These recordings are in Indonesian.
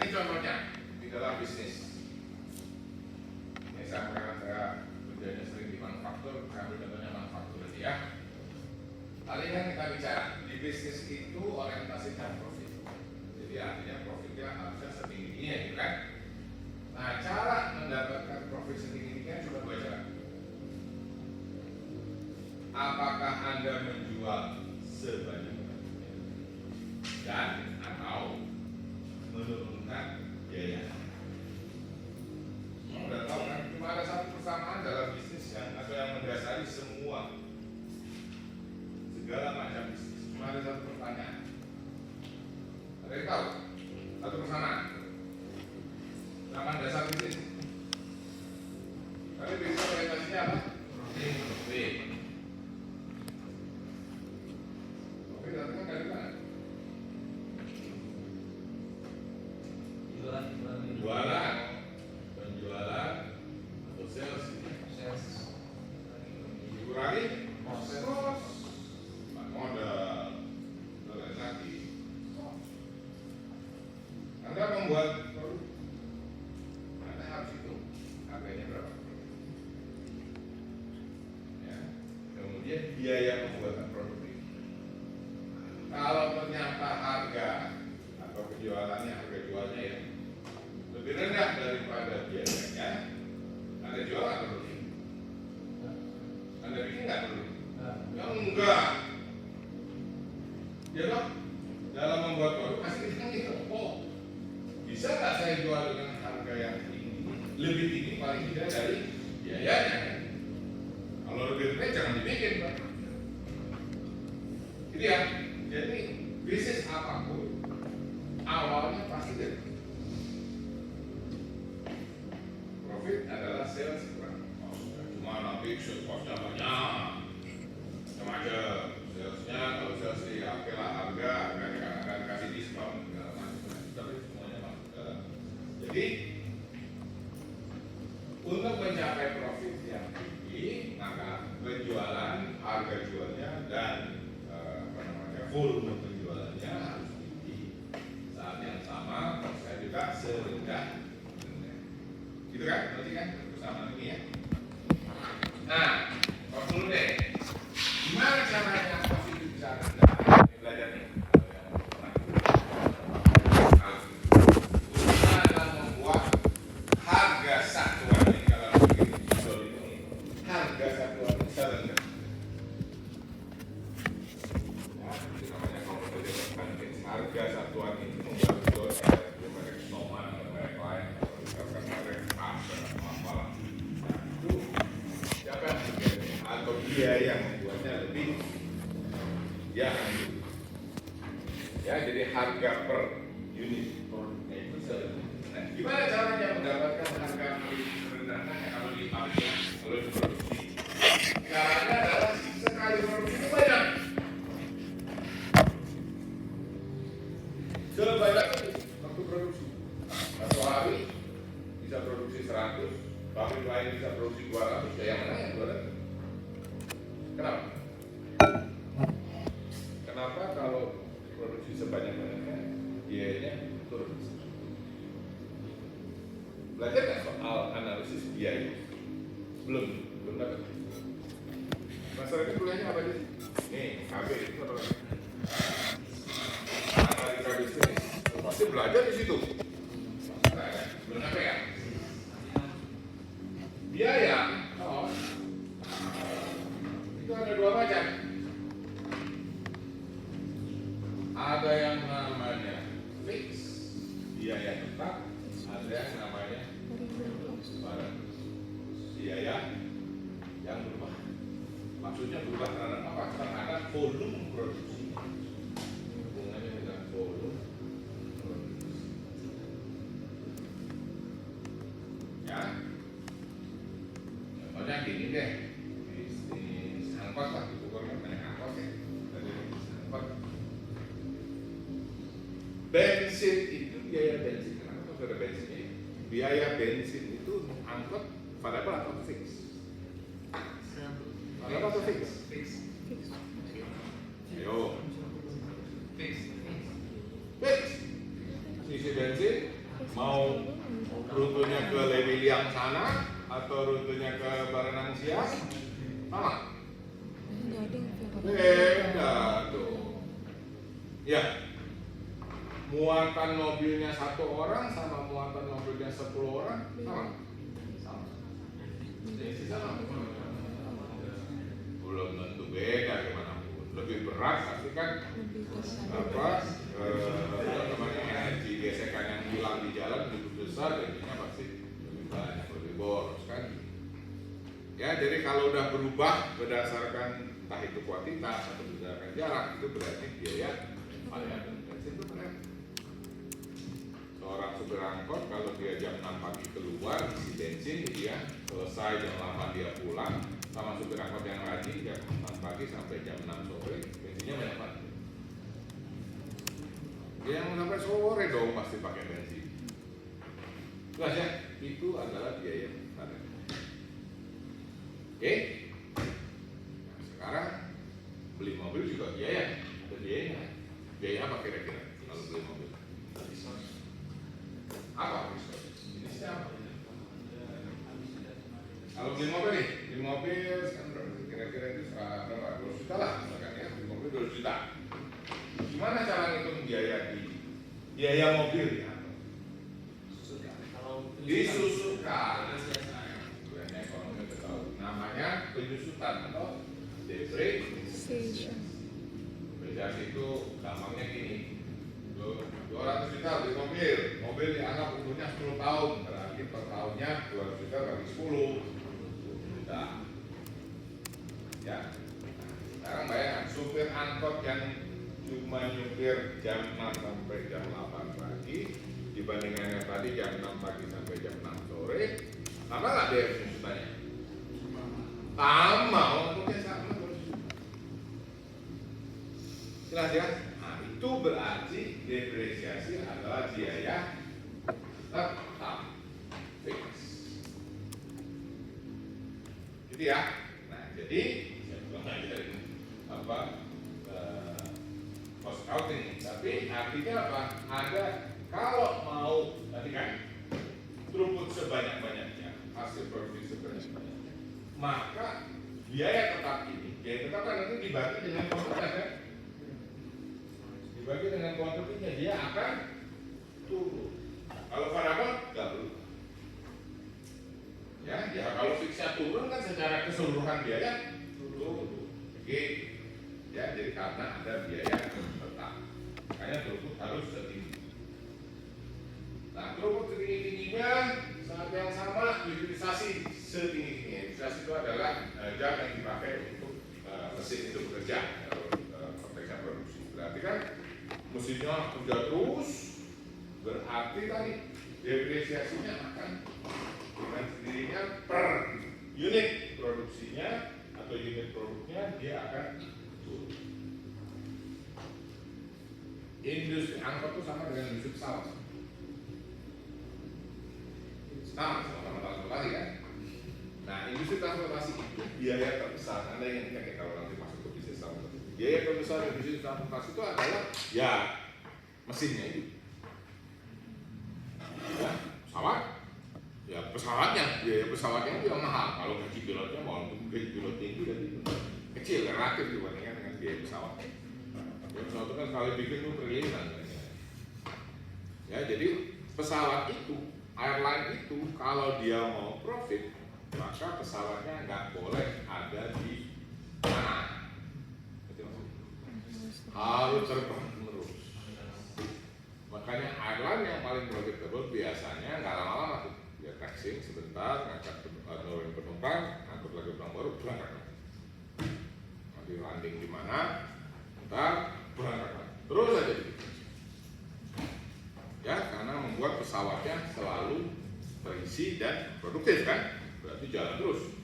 ini contohnya di dalam bisnis. Ini karena saya kerjanya sering di manufaktur, saya ambil contohnya manufaktur aja ya. Tadi kan kita bicara di bisnis itu orientasikan profit. Jadi artinya profitnya harusnya setinggi-tingginya, gitu kan? Nah, cara mendapatkan profit setinggi-tingginya cuma dua cara. Apakah Anda menjual sebanyak-banyaknya dan atau menurunkan biaya? Udah tahu kan? Cuma ada satu persamaan dalam bisnis atau yang mendasari semua segala macam bisnis. Cuma ada satu pertanyaan. Ada yang tahu? Satu persamaan. Nama dasar bisnis. Tapi bisnis orientasinya apa? Profit. Profit datangnya dari mana? Jualan, penjualan, atau sales. Dikurangi kos, modal, dan lagi. Anda membuat produk, Anda harus hitung harganya berapa. Ya. Kemudian biaya pembuatan produk ini. Kalau ternyata harga atau penjualannya, harga jualnya ya lebih rendah daripada biayanya, Anda jual nggak produk ini? Anda bikin nggak produk ini? Ya enggak. Ya dong. Dalam membuat produk pasti kita ngitung. Oh, bisa nggak saya jual dengan harga yang tinggi, lebih tinggi paling tidak dari biayanya? Kalau lebih rendah jangan dibikin, Pak. Gitu ya. Jadi bisnis apapun awalnya pasti dari profit adalah sales kurang. Cuma nanti kosnya banyak, macam-macam. Salesnya kalau sales di oke lah harga akan kasih diskon segala macam. Tapi semuanya masuk ke. Jadi untuk mencapai profit yang tinggi, maka penjualan, harga jualnya dan volume penjualannya harus tinggi. Saat yang sama, saya juga serendah-rendahnya. Gitu kan? Berarti kan persamaan ini ya. Nah, kok dulu deh. Gimana caranya profit itu bisa rendah? Ini belajar nih. Gimana membuat harga satuan ini kalau bikin jual ini, harga satuan bisa rendah. Harga satuan itu membuat jual merek Snoman atau merek lain atau merek Acer atau apalah itu siapa yang membuatnya atau dia yang membuatnya lebih ya jadi harga per unit produknya itu lebih. Nah, gimana caranya mendapatkan harga lebih rendahnya kalau di pabrik kalau di produksi? Caranya adalah sekali produksi itu banyak. Sebanyak waktu produksi. Satu hari bisa produksi 100, pabrik lain bisa produksi 200, ya yang mana yang 200? Kenapa? Kenapa kalau produksi sebanyak-banyaknya biayanya turun? Belajar nggak soal analisis biaya? Belum dapat. Masalah ini kuliahnya apa aja sih? Nih, KB itu apa lagi? Analisa bisnis, pasti belajar di situ. Belum apa ya? Biaya, itu ada dua macam. Ada yang namanya fix, biaya tetap. Ada yang namanya biaya yang berubah. Maksudnya berubah terhadap apa? Terhadap volume produksi. Hubungannya dengan volume produksi. Ya. Contohnya gini deh. Bisnis angkot lah, di Bogor kan banyak angkot ya. Dari bisnis angkot. Bensin itu biaya bensin. Kenapa harus ada bensinnya? Biaya bensin itu angkot variabel atau fix? Variabel atau fix? Fix. Ayo. Fix. Isi bensin Mau rutenya ke Lewiliang sana atau rutenya ke Baranang Siang sama? Beda tuh. Ya, muatan mobilnya 1 orang sama muatan mobilnya 10 orang sama? Sama. Sama. Belum tentu beda gimana pun. Lebih berat pasti kan namanya energi gesekan yang hilang di jalan lebih besar, jadinya pasti lebih banyak, lebih boros kan. Ya, jadi kalau udah berubah berdasarkan entah itu kuantitas atau berdasarkan jarak, itu berarti biaya variabel bensin itu berat. Seorang supir angkot kalau dia jam 6 pagi keluar isi bensin, dia selesai jam 8 dia pulang, sama supir angkot yang rajin jam 6 pagi sampai jam 6 sore bensinnya banyak banget. Dia yang sampai sore dong pasti pakai bensin. Jelas ya, itu adalah biaya variabel. Oke? Nah, sekarang beli mobil juga biaya, ada biayanya. Biaya apa kira-kira kalau beli mobil? Apa? Jenisnya apa? Kalau beli mobil nih, beli mobil kira-kira itu berapa? 2 juta lah, misalkan ya, beli mobil 2 juta. Gimana cara ngitung biaya mobil ya? Disusukan. Ekonomi tahu. Namanya penyusutan atau depresiasi. Depresiasi itu gampangnya gini. 200 juta beli mobil dianggap umurnya 10 tahun, berarti per tahunnya 200 juta bagi 10 juta. Ya. Sekarang bayangkan supir angkot yang cuma nyupir jam 6 sampai jam 8 pagi dibandingkan yang tadi jam 6 pagi sampai jam 6 sore, sama nggak biaya penyusutannya? Sama, untungnya sama. Jelas ya? Nah, itu berarti depresiasi adalah biaya tetap fix. Gitu ya? Nah, jadi saya belum ngajarin cost accounting, tapi artinya apa? Ada kalau mau tadi kan throughput sebanyak-banyaknya, hasil produksi sebanyak-banyaknya, maka biaya tetap ini, biaya tetap kan nanti dibagi dengan kuantitas kan? Dibagi dengan kuantitinya, dia akan turun. Kalau variabel nggak berubah. Ya, kalau fixnya turun kan secara keseluruhan biaya turun. Oke. Ya, jadi karena ada biaya tetap, makanya throughput harus setinggi. Nah, throughput setinggi-tingginya saat yang sama utilisasi setinggi-tingginya. Utilisasi itu adalah jam yang dipakai untuk mesin itu bekerja atau konteks produksi. Berarti kan mesinnya kerja terus, berarti tadi depresiasinya akan dengan sendirinya per unit produksinya atau unit produknya dia akan turun. Industri angkot itu sama dengan industri pesawat. Sama-sama transportasi kan. Nah, industri transportasi itu biaya terbesar. Anda yang ingat ya kalau nanti masuk ke bisnis transportasi. Biaya terbesar di bisnis transportasi itu adalah ya mesinnya itu. Ya, pesawat. Ya pesawatnya, biaya pesawatnya itu yang mahal. Kalau gaji pilotnya walaupun gaji pilot tinggi dan itu kecil relatif dibandingkan dengan biaya pesawat. Ya, pesawat itu kan sekali bikin itu triliunan. Ya, jadi pesawat itu, airline itu kalau dia mau profit, maka pesawatnya nggak boleh ada di mana. Harus terbang terus. Makanya airline yang paling profitable biasanya nggak lama-lama tuh. Dia taxing sebentar, ngangkat nurunin penumpang, angkut lagi pulang baru berangkat. Nanti landing di mana, ntar berangkat. Terus aja gitu. Ya, karena membuat pesawatnya selalu terisi dan produktif kan, berarti jalan terus.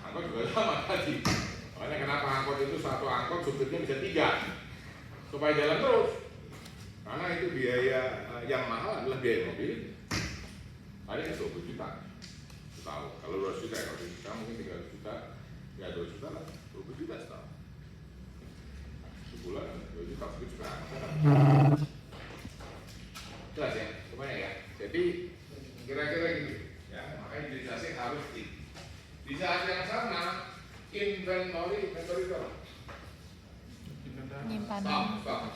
Angkot juga sama tadi. Makanya kenapa angkot itu satu angkot supirnya bisa 3 supaya jalan terus. Karena itu biaya yang mahal adalah biaya mobil. Tadi 20 juta. Tahu kalau 200 juta ya, kalau 200 juta mungkin 300 juta, ya 2 juta lah, 20 juta setahun. Sebulan 2 juta, 10 juta. Jelas ya? Semuanya ya. Jadi kira-kira gitu ya. Makanya utilizasi harus di saat yang sama inventory itu apa?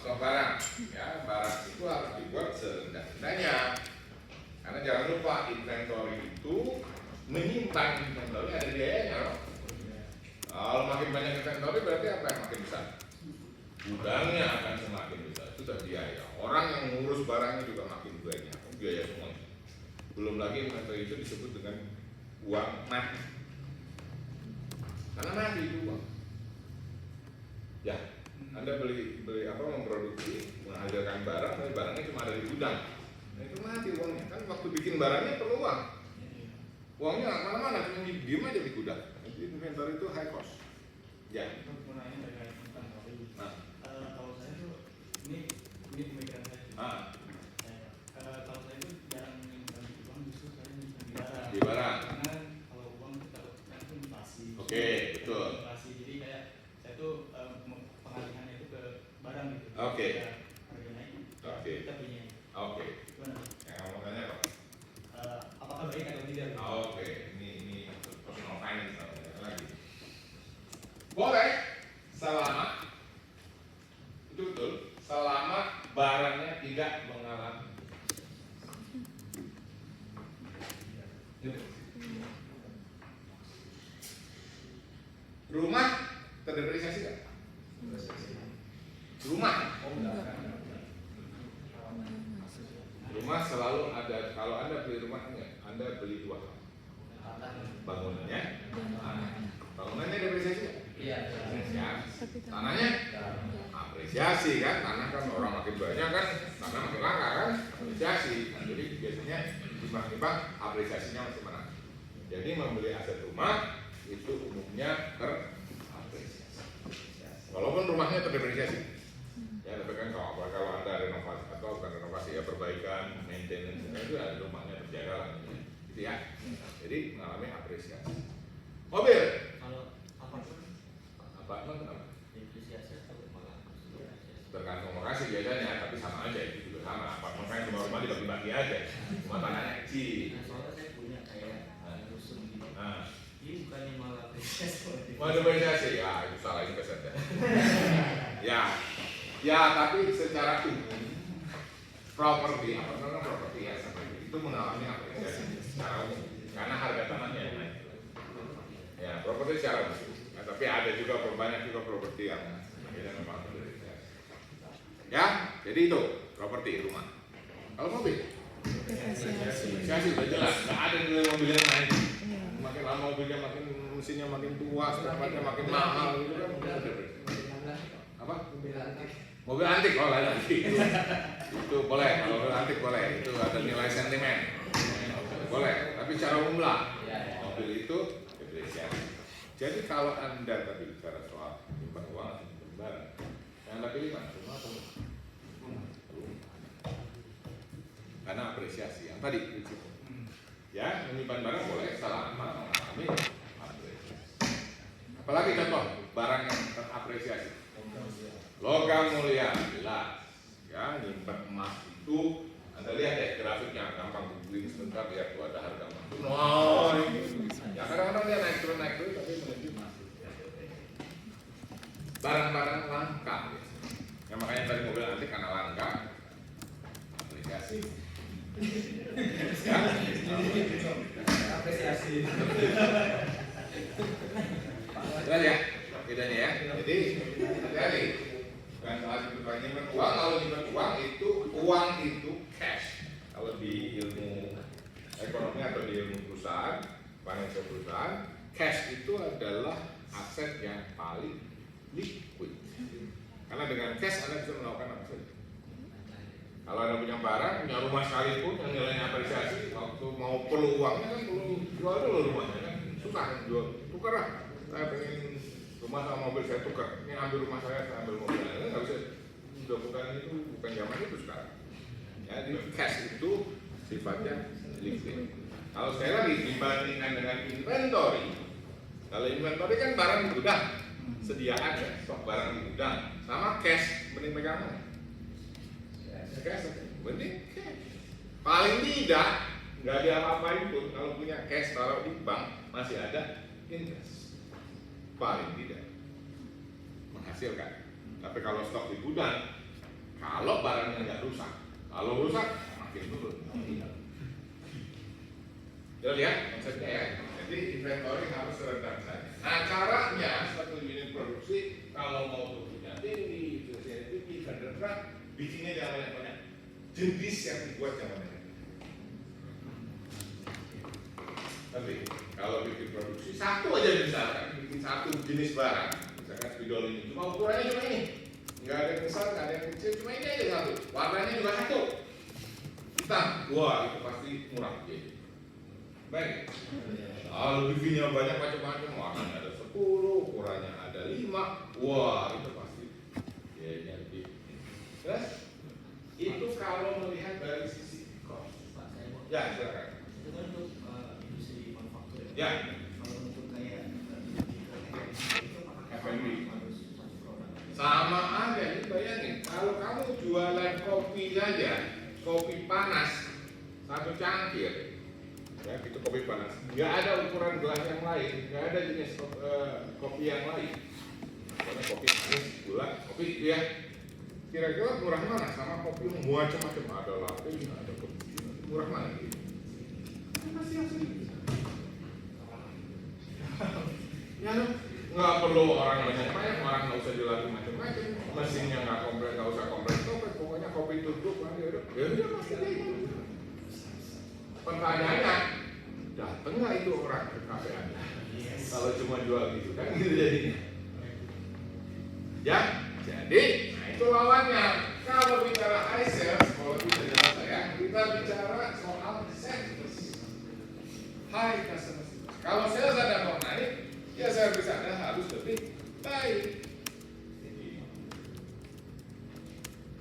Stok barang ya, barang itu harus dibuat serendah-rendahnya karena jangan lupa inventory itu menyimpan inventory ada biayanya loh. Kalau makin banyak inventory berarti apa yang makin besar? Gudangnya akan semakin besar, itu sudah biaya. Orang yang ngurus barangnya juga makin banyak, biaya semua. Belum lagi inventory itu disebut dengan uang mati, karena mati itu uang. Ya, Anda beli apa, memproduksi, menghasilkan barang, tapi barangnya cuma ada di gudang. Nah itu mati uangnya, kan waktu bikin barangnya perlu uang. Uangnya nggak kemana-mana, cuma diem aja di gudang. Jadi inventory itu high cost. Ya. Nah, kalau saya tuh ini pemikiran saya. Kalau saya tuh jarang menyimpan di uang, justru saya menyimpan di barang. Di barang. Karena kalau uang kita itu inflasi. Oke, betul. Inflasi, jadi kayak saya tuh pengalihannya itu ke barang gitu. Oke. Harga naik. Oke. Kita punya. Oke. Gimana? Yang mau tanya apa? Apakah baik atau tidak? Oke, ini personal finance namanya lagi. Boleh, selama itu betul, selama barangnya tidak mengalami. Rumah terdepresiasi kan? Rumah. Rumah selalu ada, kalau Anda beli rumahnya, Anda beli dua hal. Bangunannya, bangunannya depresiasi kan? Iya. Tanahnya apresiasi kan, tanah kan orang makin banyak kan, tanah makin langka kan, apresiasi. Nah, jadi biasanya timbang-timbang apresiasinya masih menang. Jadi membeli aset rumah itu umumnya terapresiasi. Walaupun rumahnya terdepresiasi. Ya, tapi kan kalau Anda renovasi atau bukan renovasi ya, perbaikan, maintenance itu ya rumahnya terjaga lah. Gitu ya. Jadi mengalami apresiasi. Mobil. Kalau apartemen Kenapa? depresiasi atau malah Tergantung lokasi biasanya, tapi sama aja, itu juga sama. Apartemen kan cuma rumah dibagi-bagi aja, cuma tanahnya kecil. Nah, soalnya saya punya kayak rusun gitu. Nah, Ini bukannya malah depresiasi. mau depresiasi ya, itu salah investasi. ya, tapi secara umum properti, apartemen kan properti ya, itu mengalami apresiasi secara umum karena harga tanahnya naik. Ya, properti secara umum. Ya, tapi ada juga banyak juga properti yang akhirnya memang terdepresiasi. Ya, jadi itu properti rumah. Kalau mobil, depresiasi udah jelas. Nggak ada nilai mobil yang naik. Makin lama mobilnya makin mesinnya makin tua, sepatnya makin mahal gitu kan. Apa? Mobil antik, oh lah antik. Itu boleh, kalau mobil antik boleh. Itu ada nilai sentimen. Boleh, tapi secara umum lah. Mobil itu depresiasi. Jadi kalau Anda tadi bicara soal menyimpan uang atau menyimpan barang, yang Anda pilih mana? Rumah atau rumah? Karena apresiasi yang tadi prinsip. Ya, menyimpan barang boleh selama mengalami apresiasi. Apalagi contoh barang yang terapresiasi. Logam mulia, jelas. Ya, nyimpan emas itu Anda lihat ya grafiknya, gampang googling sebentar lihat tuh ada harga emas. Oh, ya kadang-kadang dia naik turun tapi menuju masuk. Barang-barang langka, ya makanya tadi mobil nanti karena langka, apresiasi. Ya, apresiasi. jelas ya, bedanya ya. Jadi hati-hati. Bukan salah itu nyimpan uang, kalau nyimpan uang itu cash. Kalau di ilmu ekonomi atau di ilmu perusahaan, financial perusahaan, cash itu adalah aset yang paling liquid. Karena dengan cash Anda bisa melakukan apa saja. Kalau Anda punya barang, punya rumah sekalipun yang nilainya apresiasi, waktu mau perlu uangnya kan perlu jual dulu rumahnya kan, susah kan jual, tukar lah. Saya pengen rumah sama mobil saya tukar, ini ambil rumah saya ambil mobil, nggak bisa. Sudah bukan zaman itu sekarang. Ya, jadi cash itu sifatnya liquid. Kalau sekali lagi dibandingkan dengan inventory, kalau inventory kan barang di gudang, sediaan ya, stok barang di gudang, sama cash, mending pegang mana? Cash, mending cash. Paling tidak nggak diapa-apain pun kalau punya cash taruh di bank masih ada interest. Paling tidak menghasilkan. Tapi kalau stok di gudang, kalau barangnya nggak rusak, kalau rusak makin turun. Jadi lihat konsepnya ya. Jadi inventory harus rendah saja. Nah caranya satu unit produksi kalau mau turunnya tinggi, efisiensi tinggi, rendah, bikinnya jangan banyak-banyak. Jenis yang dibuat jangan banyak. Tapi kalau bikin produksi satu aja misalkan, bikin satu jenis barang, misalkan spidol ini, cuma ukurannya cuma ini, nggak ada yang besar, nggak ada yang kecil, cuma ini aja satu, warnanya juga satu, hitam, wah itu pasti murah. Baik, kalau bikinnya banyak macam-macam, warnanya ada 10, ukurannya ada 5, wah itu pasti ya jadi. Terus itu kalau melihat dari sisi cost. Pak, saya mau. Ya silakan. Itu kan untuk industri manufaktur. Ya. Kalau untuk kayak itu F&B. harus satu produk. Sama aja, ini bayangin kalau kamu jualan kopi saja, kopi panas satu cangkir, ya itu kopi panas, nggak ada ukuran gelas yang lain, nggak ada jenis kopi yang lain. Karena kopi manis, gula, kopi itu ya. Kira-kira murah mana sama kopi yang macam-macam, ada latte, ada kopi, murah mana gitu? Pasti yang segitu. Ya nggak perlu orang banyak, orang nggak usah dilatih macam-macam, mesinnya nggak komplit, nggak usah komplit, pokoknya kopi tutup, ya udah pasti kayak gitu. Pertanyaannya, dateng nggak itu orang ke kafe Anda? Kalau cuma jual gitu kan gitu jadinya. Ya, jadi nah itu lawannya. Kalau bicara high sales, kalau kita jelas saya, kita bicara soal service, high customer service. Kalau sales Anda mau naik, ya service Anda harus lebih baik.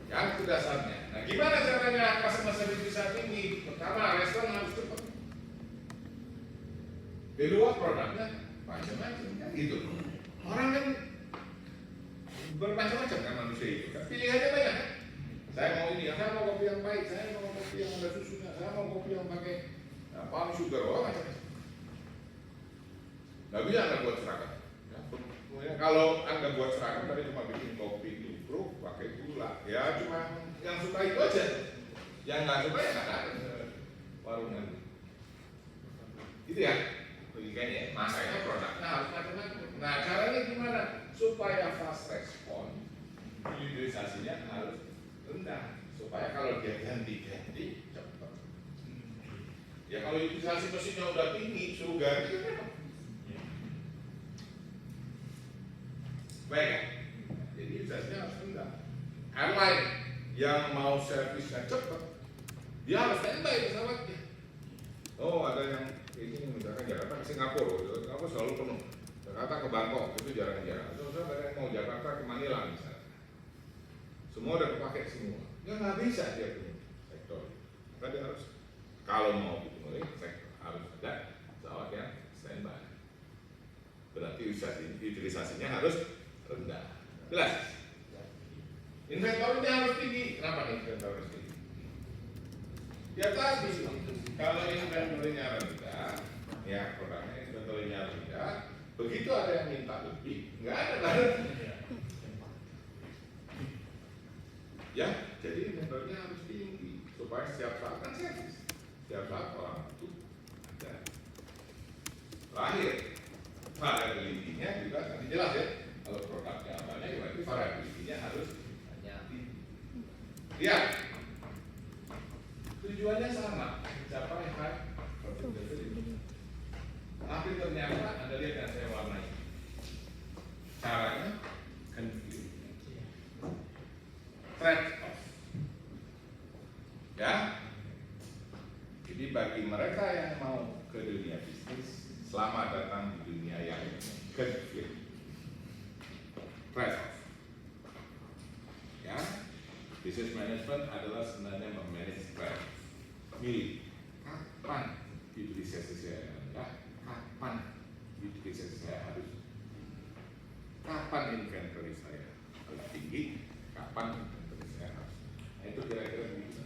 Yang itu dasarnya. Nah, gimana caranya customer service bisa tinggi? Pertama, restoran harus cepat. Di luar produknya macam-macam kan gitu. Orang kan bermacam-macam kan manusia itu kan. Pilihannya banyak kan. Saya mau ini, saya mau kopi yang baik, saya mau kopi yang ada susunya, saya mau kopi yang pakai palm sugar, macam-macam. Gak bisa Anda buat seragam. Ya, kalau Anda buat seragam tadi cuma bikin kopi tubruk pakai gula, ya cuma yang suka itu aja. Yang nggak suka ya nggak ada warung nanti. Itu ya, logikanya. Makanya produknya harus macam-macam. Nah caranya gimana? Supaya fast respon, hilirisasinya harus rendah. Supaya kalau dia ganti-ganti cepat. Ya kalau hilirisasi mesinnya udah tinggi, suruh ganti kan baik, jadi hilirisasinya harus rendah. Airline yang mau servisnya cepat, dia harus standby pesawatnya. Oh ada yang ini misalkan Jakarta ke Singapura, Singapura selalu penuh. Jakarta ke Bangkok itu jarang-jarang. Terus ada yang mau Jakarta ke Manila misalnya, semua udah kepake semua. Ya nggak bisa dia punya sektor. Maka dia harus kalau mau dipenuhi sektor harus ada pesawat yang standby. Berarti utilisasinya harus rendah. Jelas? Inventornya harus tinggi. Kenapa nih inventor harus tinggi? Ya tadi, kalau inventornya rendah, ya produknya inventornya rendah, begitu ada yang minta lebih, nggak ada barang. Ya, jadi inventornya harus tinggi supaya setiap saat kan servis, setiap saat orang itu ada. Terakhir, variability-nya juga nanti jelas ya. Kalau produknya banyak, berarti variability-nya harus banyak. Lihat, tujuannya sama, mencapai high profitability. Tapi ternyata Anda lihat yang saya warnai. Caranya confusing. Trade off. Ya. Jadi bagi mereka yang mau ke dunia bisnis, selamat datang di dunia yang confusing. Trade off. Ya. Business management adalah sebenarnya memanage trade. Milih kapan utilisasi saya rendah, kapan utilisasi saya harus, kapan inventory saya harus tinggi, kapan inventory saya harus. Nah, itu kira-kira begitu.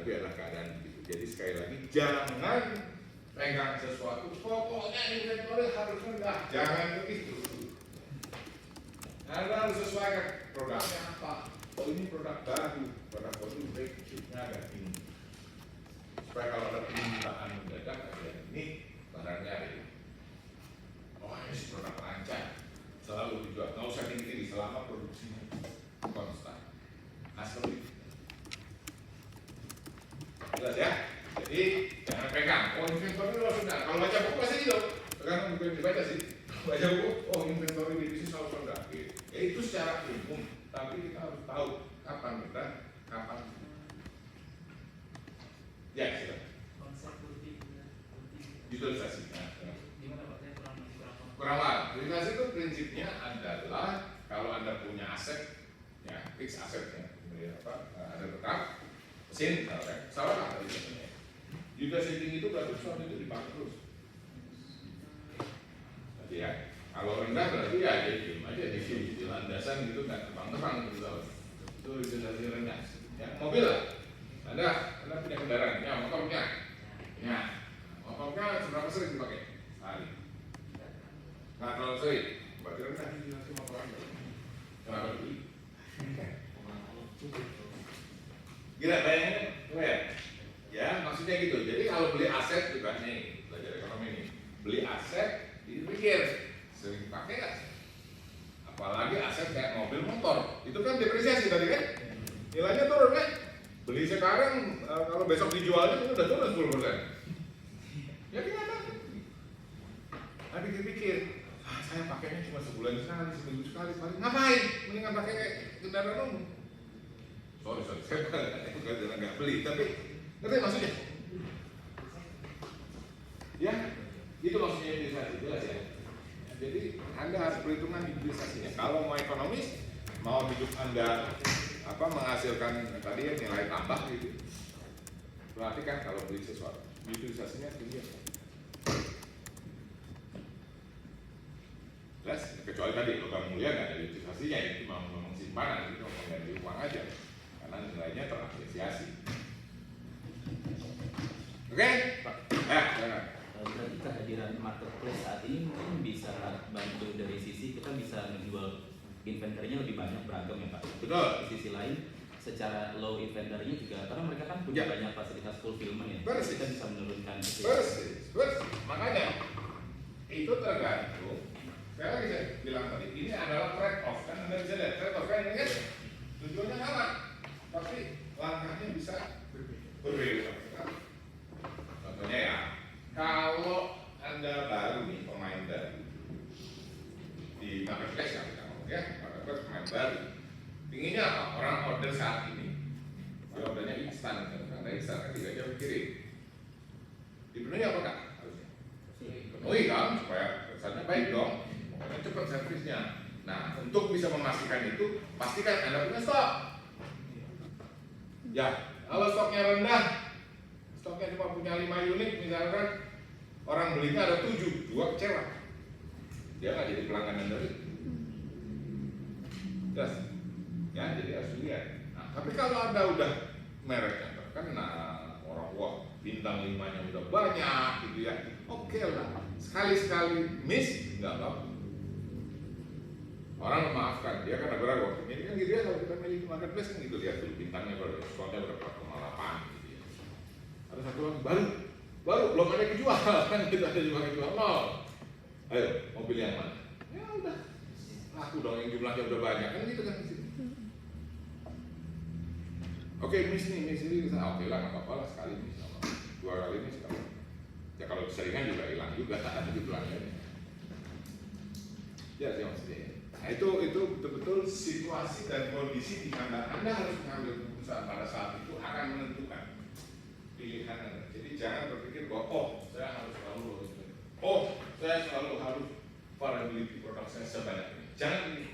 hadapi adalah keadaan begitu. Jadi sekali lagi jangan pegang sesuatu pokoknya inventory harus rendah, jangan begitu. Anda harus sesuaikan produknya apa. Oh ini produk baru, produk baru breakthrough-nya agak tinggi. Supaya kalau ada permintaan mendadak, ada ini barangnya ada. Oh ini produk lancar, selalu dijual. Nggak usah tinggi-tinggi selama produksinya konstan. Asli. Jelas ya? Jadi jangan pegang. Oh inventory lo sudah. Kalau baca buku pasti gitu. Sekarang bukan dibaca sih. Baca buku. Oh inventory di bisnis harus rendah. Ya itu secara umum. Tapi kita harus tahu kapan rendah, kapan. Ya silakan. Konsep Utilisasi. Gimana Pak? Saya Kurang paham. Utilisasi itu prinsipnya adalah kalau Anda punya aset, ya fix asetnya, kemudian ada tetap mesin, salah nggak tadi sebenarnya? Utilization itu berarti sesuatu itu dipakai terus. Jadi ya, kalau rendah berarti ya jadi diem aja di landasan gitu nggak terbang-terbang gitu. Itu utilizasi rendah. Ya mobil lah, Anda punya kendaraan, ya motornya, ya motornya seberapa sering dipakai? Sekali. Nggak terlalu sering, berarti rendah utilizasi motor Anda. Kenapa dulu? Gila bayangin, ya maksudnya gitu. Jadi kalau beli aset juga nih, belajar ekonomi nih, beli aset dipikir sering pakai nggak? Apalagi aset kayak mobil motor, itu kan depresiasi tadi kan, nilainya turun kan? Beli sekarang kalau besok dijualnya itu udah turun 10%. Ya kenapa? Nah pikir-pikir, saya pakainya cuma sebulan sekali, seminggu sekali, paling ngapain? Mendingan pakai kayak kendaraan umum. Sorry, saya bukan nggak beli, tapi ngerti maksudnya? Ya, itu maksudnya utilisasi, jelas ya. Jadi Anda harus perhitungan utilisasinya. Kalau mau ekonomis, mau hidup Anda menghasilkan tadi ya nilai tambah gitu. Berarti kan kalau beli sesuatu, utilisasinya tinggi. Jelas, kecuali tadi logam mulia nggak ada utilisasinya, itu memang simpanan gitu, mengganti uang aja. Karena nilainya terapresiasi. Oke? Ya, jangan. Berarti kehadiran marketplace saat ini mungkin bisa bantu dari sisi kita bisa menjual inventory-nya lebih banyak beragam ya Pak. Betul. Di sisi lain secara low inventory-nya juga karena mereka kan punya banyak fasilitas fulfillment ya. Persis. Kita bisa menurunkan itu. Persis. Makanya itu tergantung. Sekali lagi saya bilang tadi, ini adalah trade off kan. Anda bisa lihat trade off kan ini kan tujuannya sama, tapi langkahnya bisa berbeda. Contohnya ya, kalau Anda baru nih pemain baru di marketplace yang kita ngomong ya, marketplace pemain baru, inginnya apa? Orang order saat ini, dia ordernya instan, karena instan kan 3 jam kirim. Dipenuhi apa kak? Harusnya penuhi kan, supaya kesannya baik dong, pokoknya cepat servisnya. Nah, untuk bisa memastikan itu, pastikan Anda punya stok. Ya, kalau stoknya rendah, stoknya cuma punya 5 unit, misalkan orang belinya ada 7, 2 kecewa. Dia nggak jadi pelanggan Anda lagi. Jelas? Ya, jadi harus lihat. Nah, tapi kalau Anda udah mereknya terkenal, orang wah bintang 5-nya udah banyak gitu ya, oke lah. Sekali-sekali miss nggak apa-apa. Orang memaafkan, dia kan ragu-ragu. Ini kan gitu ya, kalau kita milih marketplace kan gitu, lihat dulu bintangnya berapa, slotnya berapa, 4,8 gitu ya. Ada satu lagi baru belum ada yang dijual kan, kita ada cuma yang jual nol. Ayo, mau pilih yang mana? Ya udah, laku dong yang jumlahnya udah banyak kan gitu kan. Oke, miss ini kita oke lah, nggak apa-apa lah sekali miss, 2 kali miss kalau. Ya kalau keseringan juga hilang juga gitu pelanggannya. Ya sih maksudnya. Nah itu betul-betul situasi dan kondisi di mana Anda harus mengambil keputusan pada saat itu akan menentukan pilihan Anda. Jadi jangan berpikir bahwa saya selalu harus variability produk saya sebanyak ini. Jangan ini.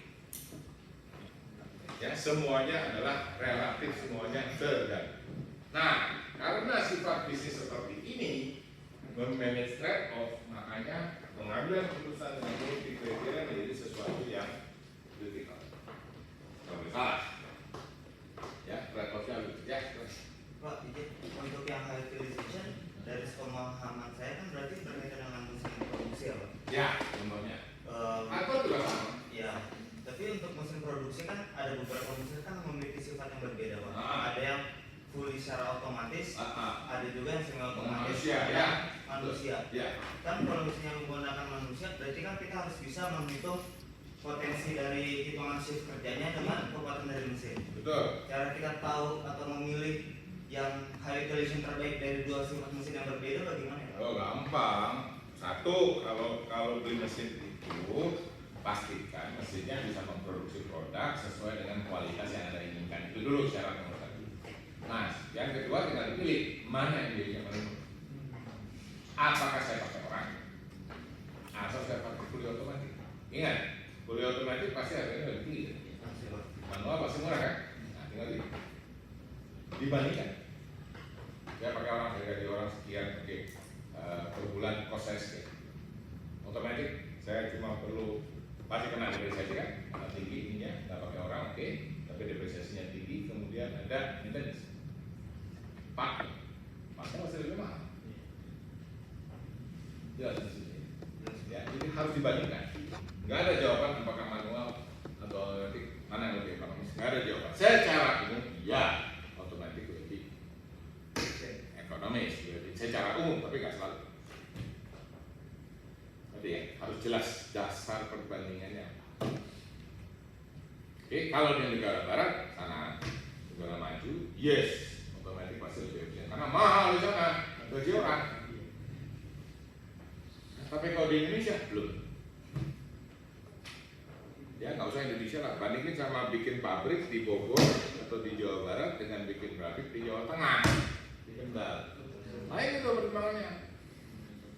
Ya semuanya adalah relatif, semuanya tergantung. Nah karena sifat bisnis seperti ini memanage trade off, makanya mengambil keputusan dengan multi kriteria menjadi sesuatu yang kritikal. Kalau salah, ya trade offnya ya. Pak, untuk yang high utilization dari pemahaman saya kan berarti berkaitan dengan mesin produksi ya Pak? Ya, contohnya. Atau juga sama. Ya, tapi untuk mesin produksi kan ada beberapa mesin kan memiliki sifat yang berbeda Pak. Ada yang fully secara otomatis, ada juga yang semi otomatis. Manusia. Ya. Kan kalau misalnya menggunakan manusia, berarti kan kita harus bisa menghitung potensi dari hitungan shift kerjanya dengan kekuatan dari mesin. Betul. Cara kita tahu atau memilih yang high utilization terbaik dari dua sifat mesin yang berbeda bagaimana ya? Oh, gampang. Satu, kalau beli mesin itu pastikan mesinnya bisa memproduksi produk sesuai dengan kualitas yang Anda inginkan. Itu dulu syarat nomor satu. Nah, yang kedua tinggal pilih mana yang dirinya paling. Apakah saya pakai orang atau saya pakai fully otomatis? Ingat, fully otomatis pasti harganya lebih tinggi. Manual pasti murah kan? Nah, tinggal dibandingkan. Saya pakai orang, saya gaji orang sekian, oke, per bulan cost saya sekian. Otomatis saya cuma perlu pasti kena depresiasi kan? Karena tinggi ininya, nggak pakai orang, oke, tapi depresiasinya tinggi, kemudian ada maintenance. Pak, masih lebih mahal. Ya, jadi harus dibandingkan. Nggak ada jawaban apakah manual atau otomatis mana yang lebih ekonomis. Nggak ada jawaban. Secara umum, ya otomatis lebih ekonomis. Secara umum, tapi nggak selalu. Jadi ya, harus jelas dasar perbandingannya. Oke, kalau di negara barat sana, negara maju, yes, otomatis pasti lebih efisien. Karena mahal di sana, gaji orang. Tapi kalau di Indonesia belum. Ya nggak usah Indonesia lah, bandingin sama bikin pabrik di Bogor atau di Jawa Barat dengan bikin pabrik di Jawa Tengah, di Kendal. Nah itu pertimbangannya.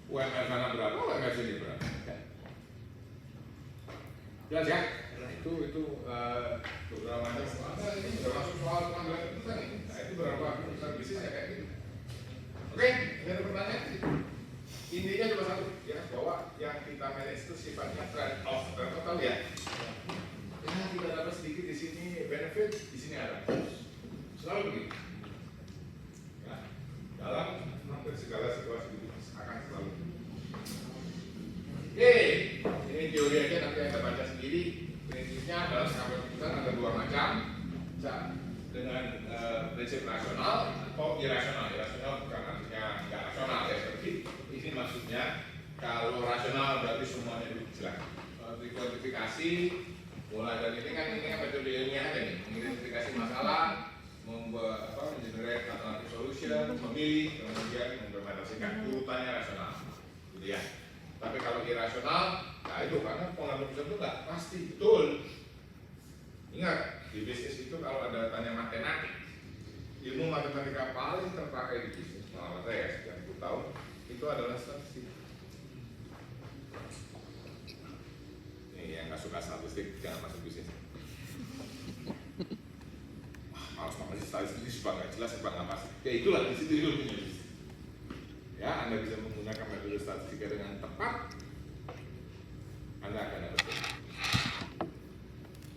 UMR sana berapa, UMR sini berapa? Jelas ya? Itu beberapa macam. Ini sudah masuk soal pengambilan keputusan nih. Nah itu berapa keputusan bisnisnya kayak gitu. Oke, ada pertanyaan? Intinya cuma satu, ya, bahwa yang kita manage itu sifatnya trade off, total ya. Ya kita dapat sedikit di sini benefit, di sini ada. Selalu begitu. Ya, dalam hampir segala situasi bisnis akan selalu. Oke, ini teori aja nanti Anda baca sendiri. Prinsipnya dalam pengambilan keputusan ada dua macam, dengan prinsip rasional atau irasional. Irasional bukan artinya nggak rasional ya, seperti ini maksudnya. Kalau rasional berarti semuanya dijelaskan. Dikuantifikasi mulai dari ini kan metode ilmiah aja nih, mengidentifikasi masalah, mengenerate alternative solution, memilih, kemudian mengimplementasikan. Urutannya rasional, gitu ya. Tapi kalau irasional, nah itu karena pengambilan keputusan itu nggak pasti betul. Ingat, di bisnis itu kalau ada tanya matematik, ilmu matematika paling terpakai di bisnis, pengalaman saya sekian 10 tahun, itu adalah statistik. Ini yang nggak suka statistik jangan masuk bisnis. Wah, malas banget sih statistik ini sebab nggak jelas, sebab nggak pasti. Ya itulah di situ ilmunya bisnis. Ya, Anda bisa menggunakan metode statistika dengan tepat, Anda akan dapat.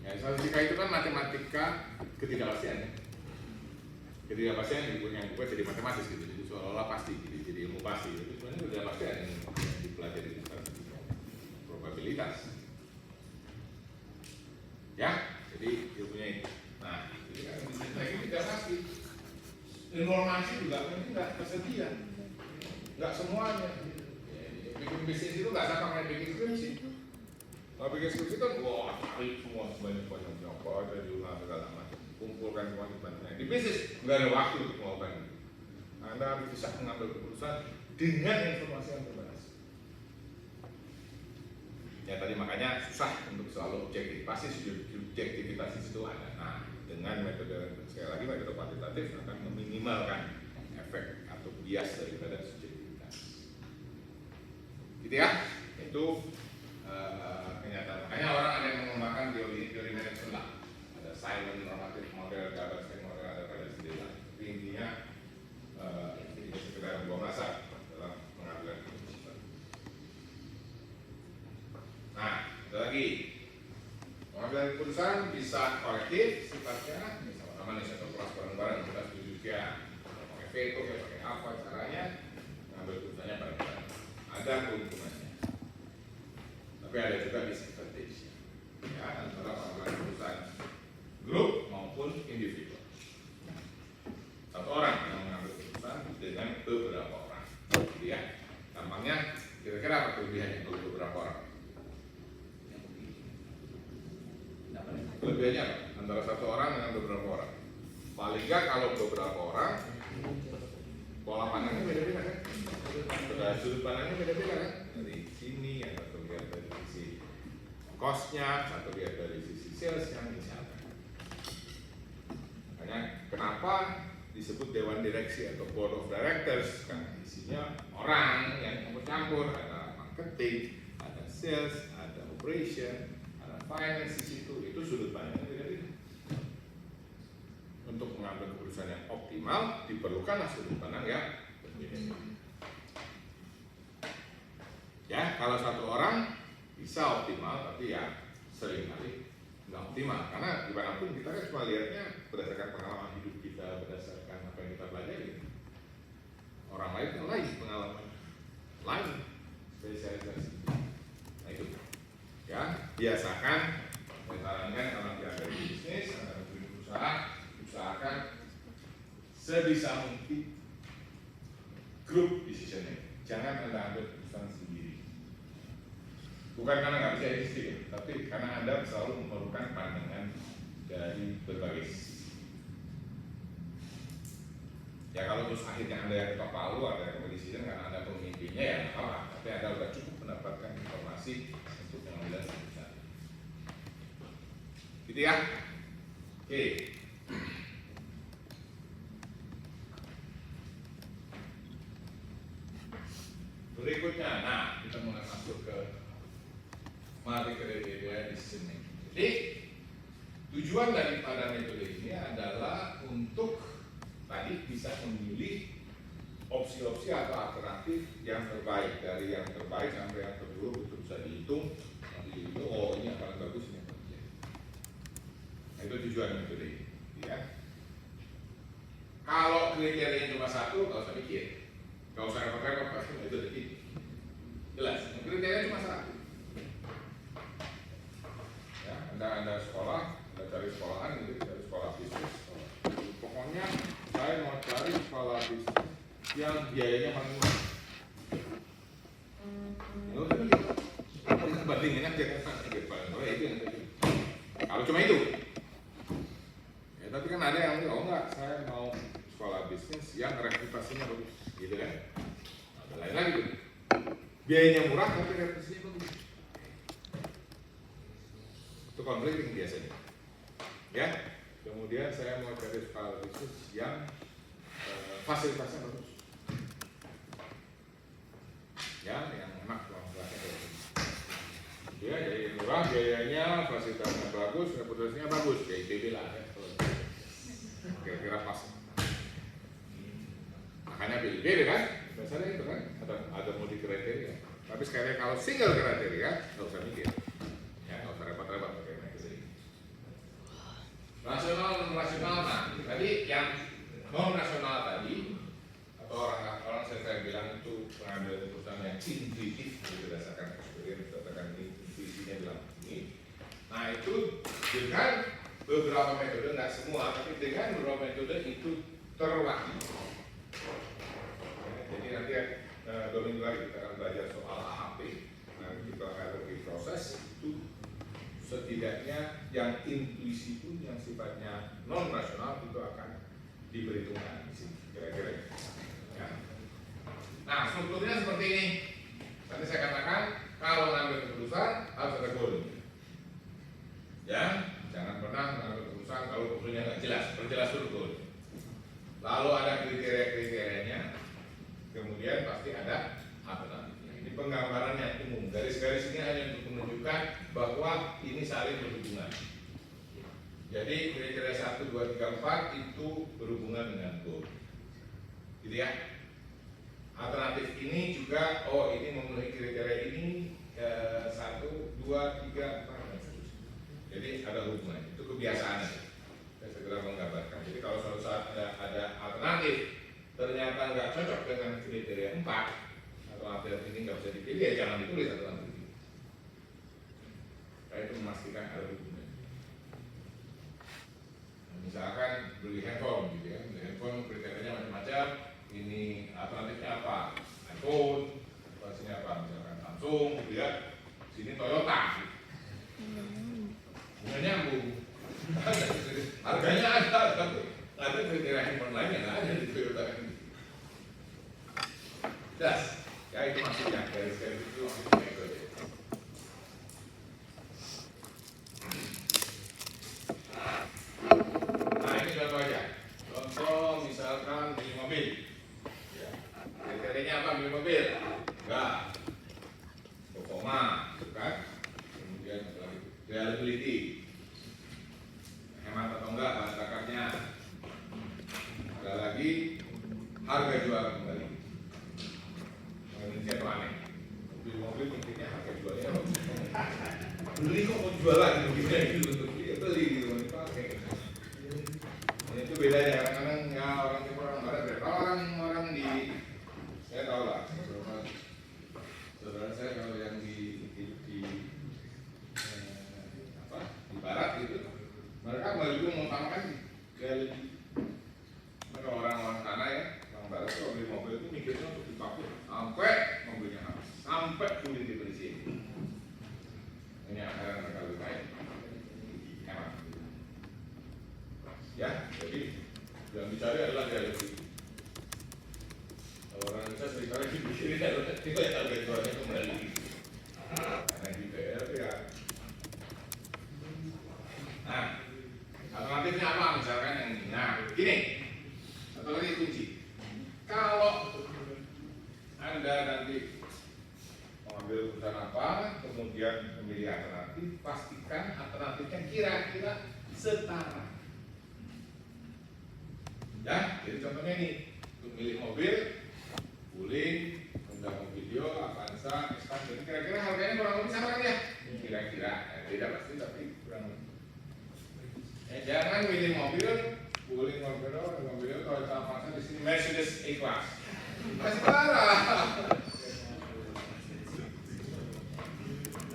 Ya, statistika itu kan matematika ketidakpastian ya. Ketidakpastian yang buat jadi matematis gitu, jadi seolah-olah pasti, jadi ilmu pasti. Itu sebenarnya ketidakpastian yang dipelajari di statistika, probabilitas. Ya, jadi ilmunya itu. Nah, jadi kan ini tidak pasti. Informasi juga mungkin nggak tersedia, nggak semuanya. Bikin bisnis itu nggak sama kayak bikin skripsi. Kalau bikin skripsi kan, wah cari semua sebanyak-banyaknya apa ada jurnal segala macam, kumpulkan semua sebanyak. Di bisnis nggak ada waktu untuk melakukan itu. Anda harus bisa mengambil keputusan dengan informasi yang terbatas. Ya tadi makanya susah untuk selalu objektif. Pasti subjektivitas itu ada. Nah, dengan metode sekali lagi metode kuantitatif akan meminimalkan efek atau bias daripada subjektivitas. Gitu ya? Itu kenyataan. Makanya orang ada yang mengembangkan teori manajemen lah. Ada silent normative model, double stack model, ada pada sendiri lah. Tapi intinya ini sekedar buang masa dalam pengambilan keputusan. Nah, ada lagi. Pengambilan keputusan bisa kolektif sifatnya, sama-sama nih satu kelas bareng-bareng kita setuju ya. veto, kayak pakai apa caranya, ngambil keputusannya bareng-bareng. Ada keuntungannya, tapi ada juga disadvantage ya antara pengambilan keputusan grup maupun individu. Satu orang yang mengambil keputusan dengan beberapa orang, ya. Gampangnya, kira-kira apa kelebihannya kalau beberapa orang? Kelebihannya apa? Antara satu orang dengan beberapa orang. Paling nggak kalau beberapa orang, pola pandangnya beda-beda kan? Sudut pandangnya beda-beda kan? Dari sini, yang satu lihat dari sisi cost-nya, satu lihat dari sisi sales-nya, misalnya. Makanya kenapa disebut Dewan Direksi atau Board of Directors? Karena isinya orang yang campur-campur, ada marketing, ada sales, ada operation, ada finance di situ. Itu sudut pandangnya beda-beda. Untuk mengambil keputusan yang optimal diperlukanlah sudut pandang yang berbeda. Ya, kalau satu orang bisa optimal, tapi ya seringkali nggak optimal. Karena dimanapun kita kan cuma lihatnya berdasarkan pengalaman hidup kita, berdasarkan apa yang kita pelajari. Orang lain kan lain pengalaman, lain spesialisasi. Nah itu, ya biasakan menyarankan kalau dia ada di bisnis, ada di usaha, usahakan sebisa mungkin group decision-nya. Jangan Anda ambil keputusan sendiri. Bukan karena nggak bisa existing, tapi karena Anda selalu memerlukan pandangan dari berbagai sisi. Ya kalau terus akhirnya Anda yang ketok palu, ada yang decision karena Anda pemimpinnya ya nggak apa-apa. Tapi Anda sudah cukup mendapatkan informasi untuk pengambilan keputusan. Gitu ya. Oke. Berikutnya, nah kita mulai masuk ke mari kriteria decision making. Jadi tujuan daripada metode ini adalah untuk tadi bisa memilih opsi-opsi atau alternatif yang terbaik, dari yang terbaik sampai yang terburuk itu bisa dihitung. Nanti itu oh ini yang paling bagus, ini yang paling jelek. Nah, itu tujuan metode ini, ya. Kalau kriterianya cuma satu, nggak usah mikir. Gak usah repot-repot, pasti itu jadi jelas. Kriteria cuma satu. Ya, anda sekolah, Anda cari sekolahan, gitu, cari sekolah bisnis. Pokoknya saya mau cari sekolah bisnis yang biayanya paling murah. Itu kan gitu. Kita bandingin aja kan, paling murah itu yang tadi. Kalau cuma itu. Ya, tapi kan ada yang oh enggak, saya mau sekolah bisnis yang reputasinya bagus. Gitu kan? Ada lain lagi tuh. Biayanya murah tapi reputasinya bagus. Itu konflik biasanya. Ya. Kemudian saya mau cari sekolah bisnis yang fasilitasnya bagus. Ya, yang enak kelasnya bagus. Ya, jadi murah, biayanya, fasilitasnya bagus, reputasinya bagus. Kayak ITB lah ya. Kira-kira pas. Makanya pilih kan, biasanya itu kan ada multi kriteria. Tapi sekali kalau single kriteria, nggak usah mikir, ya nggak usah repot-repot pakai metode. Rasional non rasional, nah tadi yang non rasional tadi atau orang saya bilang itu pengambilan keputusan yang intuitif berdasarkan experience, berdasarkan intuisinya dalam ini. Nah itu dengan beberapa metode, nggak semua, tapi dengan beberapa metode itu terwakili. Jadi nanti 2 minggu lagi kita akan belajar soal AHP. Nah, kita akan lebih proses itu setidaknya yang intuisi pun yang sifatnya non rasional itu akan diperhitungkan di sini kira-kira. Ya. Nah strukturnya seperti ini. Tadi saya katakan kalau mengambil keputusan harus ada goal. Ya, jangan pernah mengambil keputusan kalau keputusannya nggak jelas. Perjelas dulu goal. Lalu ada kriteria-kriterianya. Kemudian pasti ada alternatifnya. Ini penggambarannya umum. Garis-garis ini hanya untuk menunjukkan bahwa ini saling berhubungan. Jadi kriteria 1, 2, 3, 4 itu berhubungan dengan goal. Gitu ya. Alternatif ini juga, oh ini memenuhi kriteria ini 1, 2, 3, 4 dan seterusnya. Jadi ada hubungan. Itu kebiasaan. Saya segera menggambarkan. Jadi kalau suatu saat ada alternatif nggak cocok dengan kriteria 4 atau alternatif ini nggak bisa dipilih, ya jangan ditulis alternatif ini. Saya itu memastikan ada hubungannya. Misalkan beli handphone gitu ya, beli handphone kriterianya macam-macam. Ini alternatifnya apa? iPhone, alternatifnya apa? Misalkan Samsung gitu ya. Sini Toyota. Nggak nyambung. Harganya ada, tapi kriteria handphone lainnya nggak ada di Toyota ini. Das, ya itu maksudnya garis-garis itu maksudnya itu aja. Nah ini contoh aja. Contoh misalkan beli mobil. Ya. Kriterianya apa beli mobil? Enggak. Performa, kan? Kemudian apa lagi? Reliability. Hemat atau enggak bahan bakarnya. Ada lagi harga jual kembali. Indonesia itu aneh. Mobil mikirnya harga jualnya beli kok mau jual lagi mobilnya gitu untuk beli gitu mau dipakai. Itu bedanya kadang-kadang ya orang timur orang barat beda. Orang di saya tahu lah saudara saya kalau yang di barat gitu mereka baju mengutamakan gaya mereka orang-orang sana ya orang barat kalau beli mobil itu mikirnya untuk dipakai sampai mobilnya habis sampai kulit dibersihin. Ini akhirnya mereka lebih baik hemat ya. Jadi yang dicari adalah gaya lebih. Orang Indonesia seringkali dipikirin adalah itu yang harga jualnya kembali karena gitu ya, tapi ya. Nah alternatifnya apa misalkan yang ini. Nah gini satu lagi kunci, kalau Anda nanti mengambil keputusan apa kemudian memilih alternatif, pastikan alternatifnya kira-kira setara ya. Jadi contohnya nih untuk milih mobil Wuling, Honda Mobilio, Avanza, Estan, jadi kira-kira harganya kurang lebih sama kan ya? Kira-kira, tidak pasti tapi kurang lebih. Jangan milih mobil, Wuling Mobilio, Toyota Avanza di sini Mercedes E-Class, masih parah.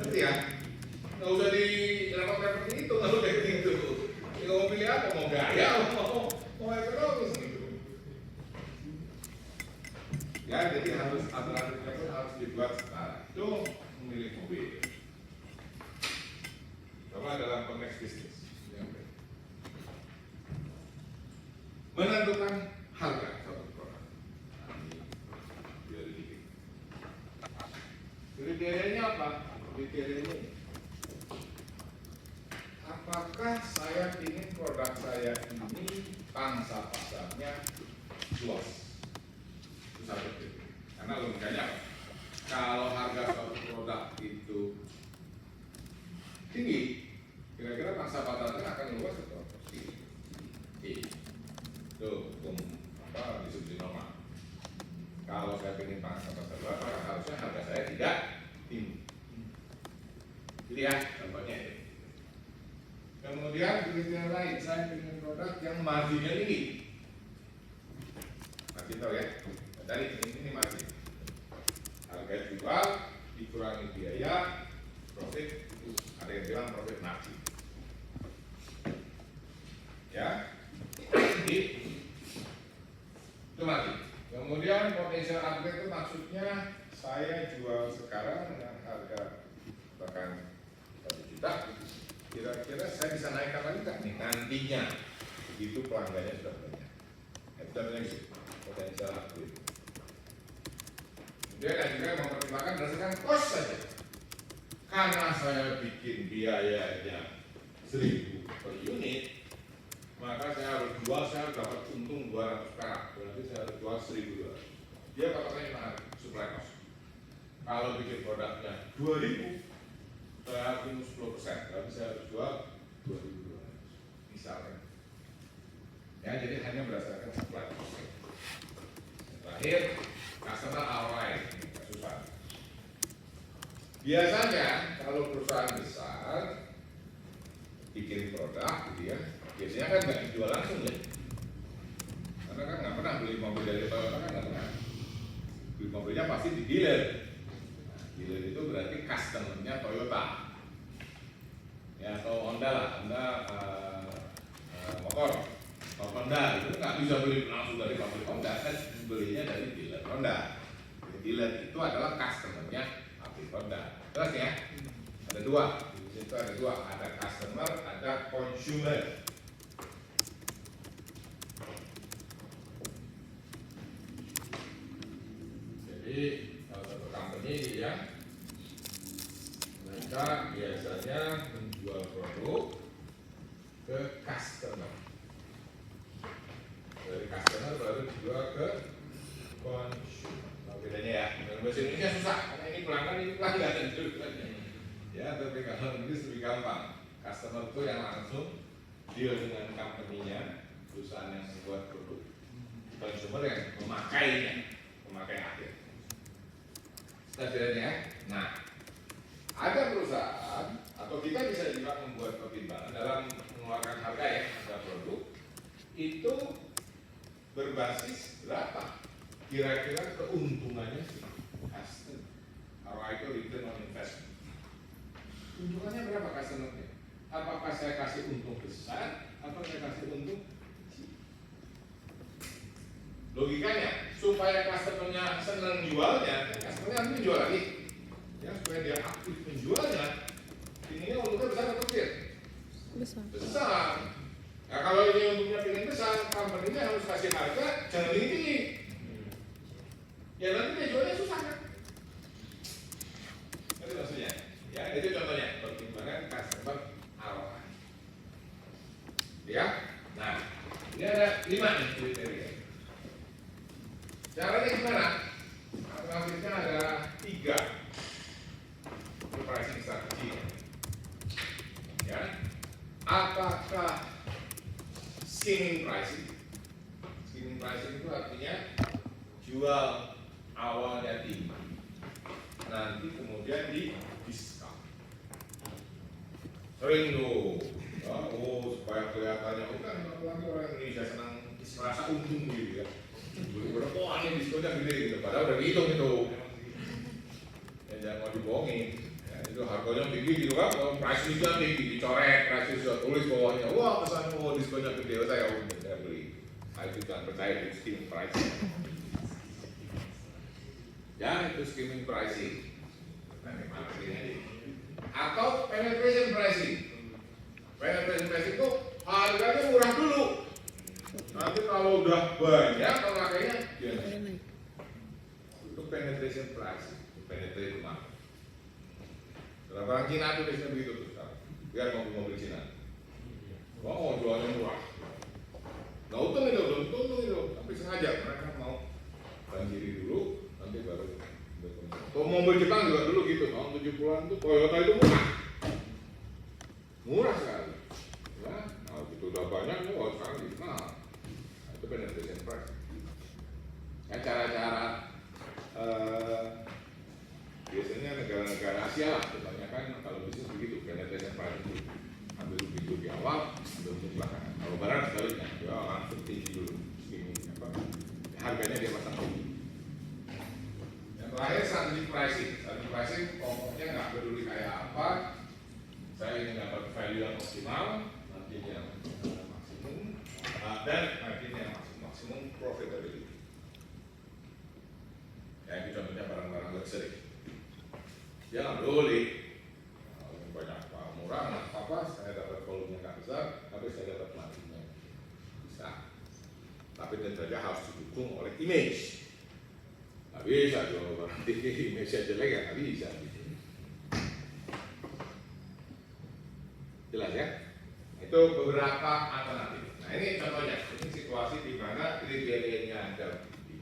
Nanti ya, nggak usah di repot-repot itu, nggak usah gitu. Ya, mau pilih apa? Mau gaya, mau ekonomis gitu. Ya, jadi harus alternatifnya itu harus dibuat setara. Itu memilih mobil. Coba dalam konteks bisnis. Menentukan harga suatu produk. Kriterianya apa? Kriterianya ini. Apakah saya ingin produk saya ini pangsa pasarnya luas? Satu kriteria. Karena logikanya apa? Kalau harga suatu produk itu tinggi, kira-kira pangsa pasarnya akan luas atau tinggi? Itu hukum diskusi normal. Kalau saya ingin pangsa pasar luas, maka harusnya harga saya tidak tinggi. Jadi ya, contohnya itu. Kemudian kriteria lain, saya ingin produk yang marginnya tinggi. Margin tahu ya? Dari ini margin. Harga jual dikurangi biaya, profit itu ada yang bilang profit margin. Ya, jadi itu margin. Kemudian potensial upgrade itu maksudnya saya jual sekarang dengan harga bahkan 1 juta, kira-kira saya bisa naikkan lagi kan nih nantinya begitu pelanggannya sudah banyak. Itu namanya gitu, potensial upgrade. Dia kan juga mempertimbangkan berdasarkan cost saja. Karena saya bikin biayanya 1.000 per unit, maka saya harus jual, saya harus dapat untung 200 perak. Berarti saya harus jual 1.200. Dia patokannya mahal, supply cost. Kalau bikin produknya 2.000, saya harus minus 10%. Berarti saya harus jual 2.200. Misalnya. Ya, jadi hanya berdasarkan supply cost. Terakhir, customer ROI, susah. Biasanya kalau perusahaan besar bikin produk, gitu ya, biasanya kan nggak dijual langsung ya, karena kan nggak pernah beli mobil dari Toyota kan nggak pernah mobilnya pasti di dealer. Nah, dealer itu berarti customer-nya Toyota, ya atau Honda lah, Honda motor, atau Honda itu nggak bisa beli langsung dari pabrik Honda, kan belinya dari dealer Honda. Jadi dealer itu adalah customer-nya pabrik Honda. Jelas ya? Ada dua, di situ ada dua, ada customer, ada consumer. Jadi salah satu company ya, mereka biasanya menjual produk ke customer, dari customer baru dijual ke consumer. Nah, bedanya ya, dalam bahasa Indonesia susah karena ini pelanggan ya, tapi kalau Inggris lebih gampang. Customer itu yang langsung deal dengan company-nya, perusahaan yang membuat produk. Consumer yang memakainya, pemakai akhir. Bedanya. Nah, ada perusahaan atau kita bisa juga membuat pertimbangan dalam mengeluarkan harga ya, harga produk itu berbasis berapa kira-kira keuntungannya sih customer, ROI itu return on investment. Untungannya berapa customer-nya? Apakah saya kasih untung besar atau saya kasih untung kecil? Logikanya supaya customer-nya senang jualnya, customer-nya nanti jual lagi. Ya, supaya dia aktif menjualnya, ini untungnya besar atau kecil? Besar. Nah, kalau ini untungnya pengen besar, company-nya harus kasih harga jangan tinggi. Ya nanti dia jualnya susah kan? Itu maksudnya. Ya, itu contohnya pertimbangan customer ROI. Ya. Nah, ini ada 5 nih kriteria. Caranya gimana? Alternatifnya ada 3. Pricing strategi. Ya. Apakah skimming pricing? Skimming pricing itu artinya jual awalnya tinggi, nanti kemudian di diskon. Sering tuh, ya, supaya kelihatannya kan orang Indonesia senang merasa untung gitu ya. Berapa ini diskonnya gede gitu, padahal udah dihitung itu. Ya jangan mau dibohongin. Ya, itu harganya tinggi gitu kan, price listnya tinggi, dicoret, price list sudah tulis bawahnya, wah kesannya diskonnya gede, saya beli. Nah, itu jangan percaya di skimming pricing. Ya itu skimming pricing. Atau penetration pricing. Penetration pricing itu harganya murah dulu. Nanti kalau udah banyak pemakainya, ya. Itu penetration pricing. Penetrate market. Dalam orang Cina itu biasanya begitu tuh sekarang. Lihat mobil-mobil Cina. Mau jualnya murah. Nah untung itu, tapi sengaja mereka mau banjiri dulu. Nanti baru kalau mobil Jepang juga dulu gitu, tahun 70-an tuh Toyota itu murah sekali ya, nah gitu udah banyak nih, sekarang dikenal. Nah, itu penetration price ya, cara-cara biasanya negara-negara Asia lah kebanyakan kalau bisnis begitu, penetration price itu ambil begitu di awal, ambil di belakangan. Kalau barat sebaliknya, dia langsung tinggi dulu skimming harganya dia pasang tinggi. Terakhir strategic pricing. Strategic pricing pokoknya nggak peduli kayak apa, saya ingin dapat value yang optimal, margin yang maksimum, dan margin yang maksimum profitability. Ya itu contohnya barang-barang luxury. Ya nggak peduli banyak murah, nggak apa-apa, saya dapat volume yang besar, tapi saya dapat marginnya bisa. Tapi tentu saja harus didukung oleh image. Nggak bisa jual barang tinggi, image jelek ya nggak bisa. Jelas ya? Itu beberapa alternatif. Nah ini contohnya, ini situasi di mana kriterianya ada 5,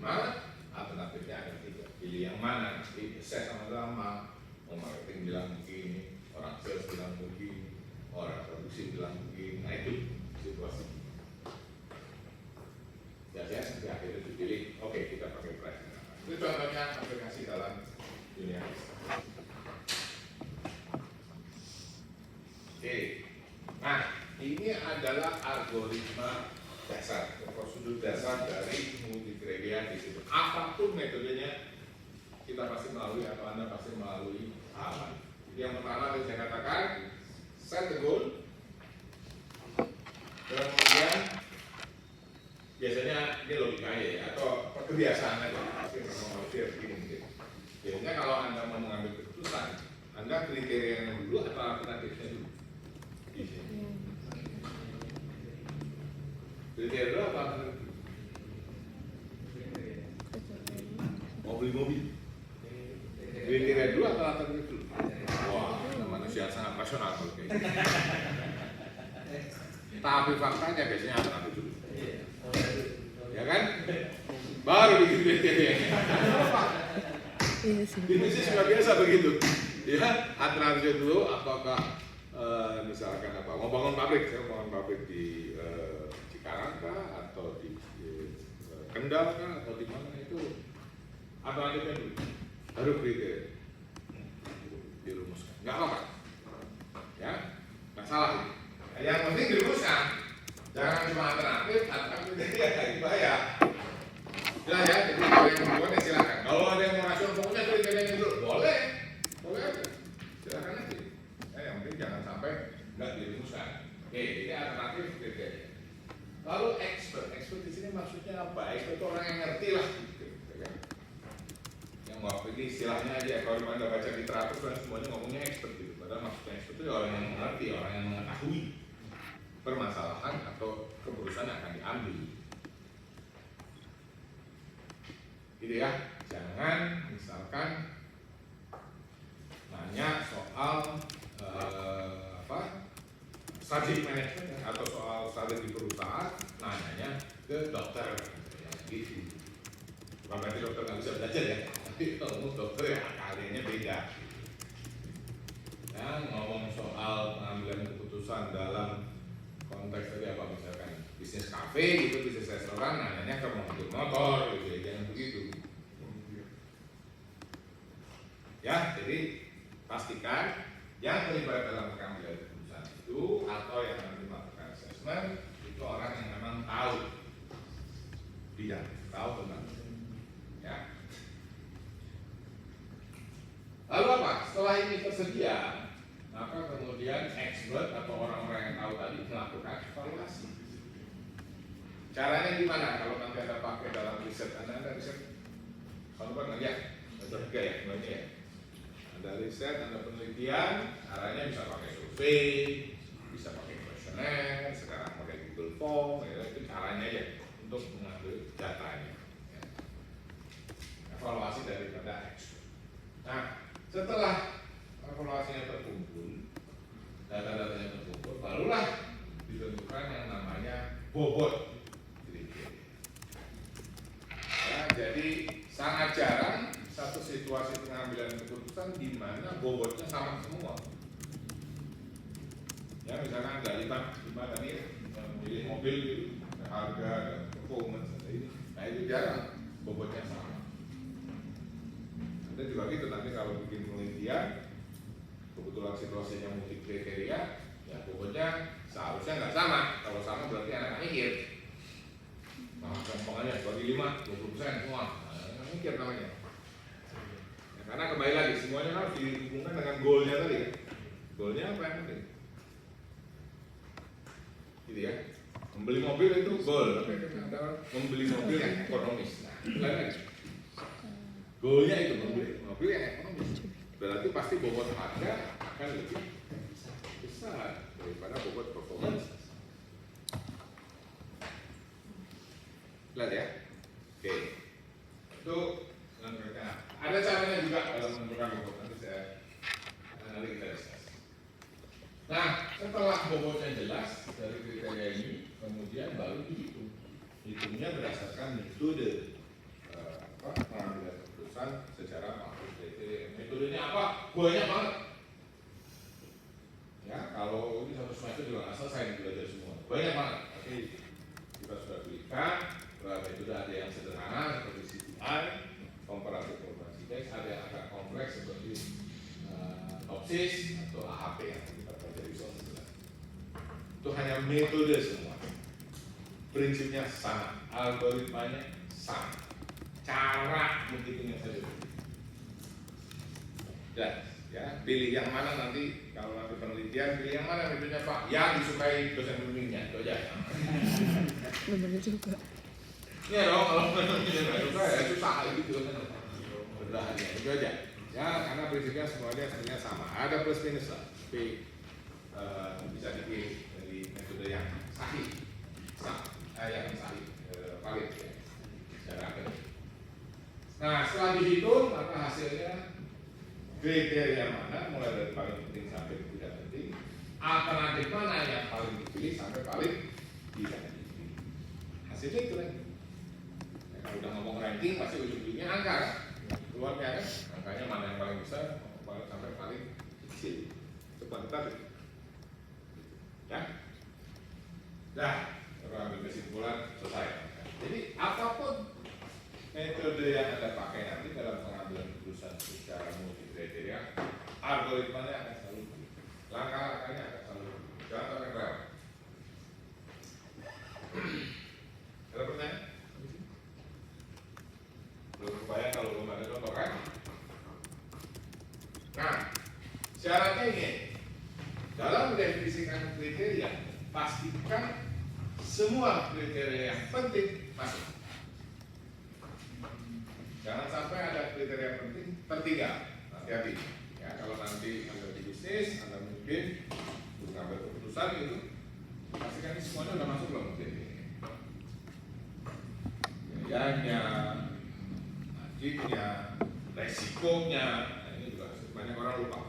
alternatifnya ada 3. Pilih yang mana? Nanti set sama-sama. Mau marketing bilang begini, orang sales bilang begini, orang produksi bilang begini. Nah itu situasi. Ya nanti akhirnya dipilih. Oke, kita pakai price. Itu contohnya aplikasi dalam dunia. Oke. Nah, ini adalah algoritma dasar, prosedur dasar dari multi kriteria di situ. Apapun metodenya kita pasti melalui atau Anda pasti melalui tahapan. Jadi yang pertama tadi saya katakan, set the goal. Kemudian biasanya ini logikanya ya, atau kebiasaan aja, pasti memang begini mungkin. Biasanya kalau Anda mau mengambil keputusan, Anda kriteria yang dulu atau alternatifnya dulu? Di sini. Kriteria dulu atau alternatif? Mau beli mobil? Kriteria dulu atau alternatif dulu? Wah, manusia sangat rasional kalau kayak gitu. Tapi faktanya biasanya alternatif dulu. Ya kan? Baru bikin kriteria. Di bisnis juga biasa begitu. Ya, alternatif dulu apakah misalkan apa? Mau bangun pabrik, saya mau bangun pabrik di Cikarang kah, atau di Kendal kah, atau di mana itu? Alternatifnya dulu, baru kriteria dirumuskan. Nggak apa-apa, ya, nggak salah. Yang penting dirumuskan, jangan cuma alternatif kriteria dibayar. Jelas ya, jadi kalau yang membuat ya silakan. Kalau ada yang mau rasional, pokoknya kriteria dulu, boleh aja, silakan aja. Yang penting jangan sampai nggak dirumuskan. Oke, ini alternatif kriteria. Lalu expert di sini maksudnya apa? Expert itu orang yang ngerti lah. Waktu ini istilahnya aja, kalau Anda baca literatur kan semuanya ngomongnya expert gitu. Padahal maksudnya expert itu orang yang mengerti, orang yang mengetahui permasalahan atau keputusan yang akan diambil. Gitu ya, jangan misalkan nanya soal strategic management atau soal strategi perusahaan, nanyanya ke dokter gitu. Bukan berarti dokter nggak bisa belajar ya, tapi kalau dokter ya keahliannya beda. Ya, ngomong soal pengambilan keputusan dalam konteks tadi apa, misalkan bisnis kafe gitu, bisnis restoran, nanyanya ke mobil motor gitu ya, jangan begitu. Ya, jadi pastikan yang terlibat dalam pengambilan keputusan itu atau yang nanti melakukan assessment itu orang yang memang tahu bidang, tahu tentang. Ya. Lalu apa? Setelah ini tersedia, maka kemudian expert atau orang-orang yang tahu tadi melakukan evaluasi. Caranya gimana? Kalau nanti Anda pakai dalam riset, Anda riset, kalau kan ya, ada tiga ya, sebenarnya ya. Anda riset, Anda penelitian, caranya bisa pakai survei, bisa pakai kuesioner, sekarang pakai Google Form, ya, itu caranya ya untuk mengambil datanya. Evaluasi daripada expert. Nah, setelah evaluasinya terkumpul, data-datanya terkumpul, barulah ditentukan yang namanya bobot kriteria. Ya, jadi sangat jarang satu situasi pengambilan keputusan di mana bobotnya sama semua. Ya, misalkan ada lima tadi memilih mobil gitu, harga dan performance ini, nah itu jarang bobotnya sama. Anda juga gitu, nanti kalau bikin penelitian kebetulan situasinya multi kriteria, ya bobotnya seharusnya nggak sama. Kalau sama berarti anak mikir. Nah, contohnya bagi 5, 20% semua, anak mikir namanya. Ya, karena kembali lagi semuanya harus dihubungkan dengan goalnya tadi kan. Goalnya apa yang penting? Gitu ya. Membeli mobil itu goal, tapi Anda membeli mobil yang ekonomis. Nah, itu lagi. Goalnya itu mobil yang ekonomis, berarti pasti bobot harga akan lebih besar daripada bobot performance. Lihat ya, oke. Itu ada caranya juga dalam menentukan bobot, nanti kita discuss. Nah, setelah bobotnya jelas dari kriteria ini, kemudian baru dihitung. Hitungnya berdasarkan metode pengambilan keputusan secara makro. Metodenya apa? Banyak banget. Ya, kalau ini satu semester juga nggak selesai belajar semua. Banyak banget. Tapi kita sudah berikan metode, ada yang sederhana seperti CPI, comparative probability test, ada yang agak kompleks seperti TOPSIS atau AHP yang kita pelajari soal sebelah. Itu hanya metode semua. Prinsipnya sama, algoritmanya sama. Cara menghitungnya saja. Dan ya pilih yang mana nanti kalau nanti penelitian, pilih yang mana metodenya Pak yang disukai dosen pembimbingnya, itu aja. Bener juga. Iya dong, kalau metodenya nggak suka ya susah gitu kan. Berdahannya itu aja. Ya karena prinsipnya semuanya sebenarnya sama, ada plus minus lah, tapi bisa dipilih dari metode yang sahih, yang sahih, valid ya, secara akademik. Nah setelah dihitung maka hasilnya kriteria mana mulai dari paling penting sampai tidak penting, alternatif mana yang paling dipilih sampai paling tidak dipilih. Hasilnya itu lagi. Ya, kalau udah ngomong ranking pasti ujung-ujungnya angka kan, keluarnya kan, angkanya mana yang paling besar sampai paling kecil. Itu kuantitatif. Ya, dah, kalau ambil kesimpulan selesai. Jadi apapun metode yang Anda pakai nanti dalam pengambilan keputusan secara multi kriteria, algoritmanya akan selalu langkah-langkahnya akan selalu jangan sampai kelewat. Ada pertanyaan? Belum kebayang kalau belum ada contoh kan? Nah, syaratnya ini dalam mendefinisikan kriteria, pastikan semua kriteria yang penting masuk. Jangan sampai ada kriteria penting tertinggal. Hati-hati. Ya, kalau nanti Anda di bisnis, Anda mungkin mengambil keputusan itu, pastikan ini semuanya udah masuk belum kriteria. Biayanya, marginnya, resikonya, nah ini juga banyak orang lupa.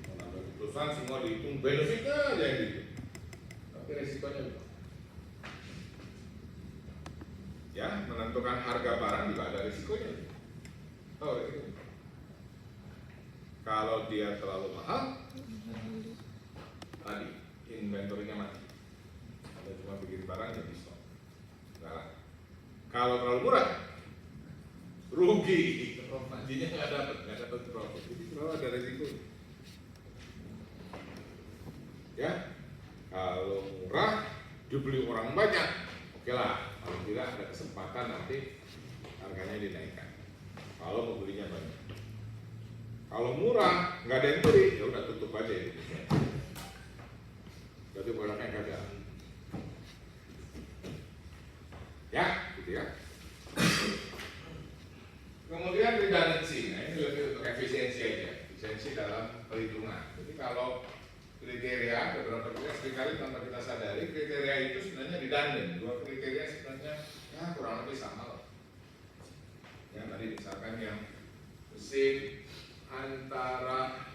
Mengambil keputusan semua dihitung benefitnya aja yang gitu, tapi resikonya lupa. Ya, menentukan harga barang juga ada risikonya. Oh, risikonya. Kalau dia terlalu mahal, tadi inventory-nya mati. Anda cuma bikin barang jadi stok. Nah, kalau terlalu murah, rugi. Marginnya nggak dapat profit. Jadi selalu ada risiko. Ya, kalau murah dibeli orang banyak, oke lah. Kalau tidak ada kesempatan nanti harganya dinaikkan. Kalau mau belinya banyak. Kalau murah nggak ada yang beli, ya udah tutup aja itu. Berarti barangnya gagal. Ya, gitu ya. Kemudian redundancy, nah ini lebih untuk efisiensi aja, efisiensi dalam perhitungan. Jadi kalau kriteria, beberapa kriteria seringkali tanpa kita sadari kriteria itu sebenarnya redundant. Dua kriteria sebenarnya ya kurang lebih sama loh. Ya tadi misalkan yang mesin antara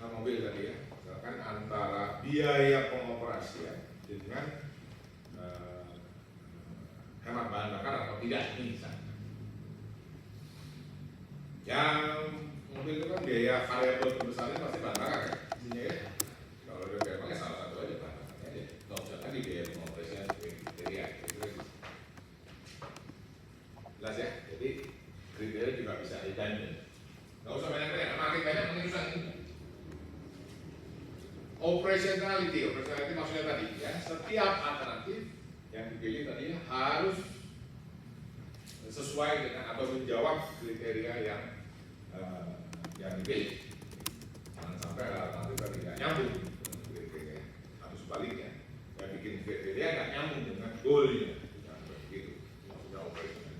mobil tadi ya, misalkan antara biaya pengoperasian dengan hemat bahan bakar atau tidak ini misalnya. Yang mobil itu kan biaya variabel terbesarnya pasti bahan bakar kan? Ya. Kalau dia kayak pakai salah satu aja bahan bakarnya aja. Nggak usah tadi biaya pengoperasian kriteria. Jelas ya? Jadi kriteria juga bisa redundant. Nggak usah banyak-banyak, makin banyak makin susah. Operationality maksudnya tadi ya, setiap alternatif yang dipilih tadi harus sesuai dengan atau menjawab kriteria yang dipilih. Jangan sampai alternatif tidak nyambung dengan kriteria. Atau sebaliknya, yang bikin kriteria nggak nyambung dengan goalnya. Gitu. Maksudnya operasional.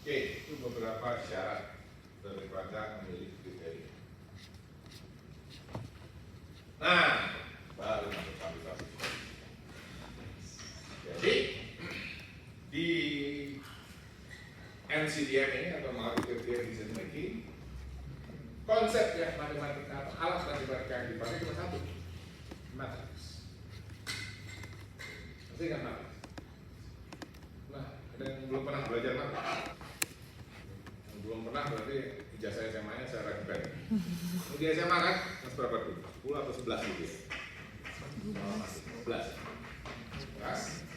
Oke, itu beberapa syarat daripada memilih kriteria. Nah, baru masuk kualifikasi. Jadi di NCDM ini atau Multi-Criteria Decision Making, konsep ya matematika atau alat matematika yang dipakai cuma satu, matriks. Pasti kan matriks. Nah, ada yang belum pernah belajar matriks? Yang belum pernah berarti ijazah SMA-nya saya ragukan. Ini di SMA kan, kelas berapa dulu? 10 atau 11 gitu ya? 11. 11.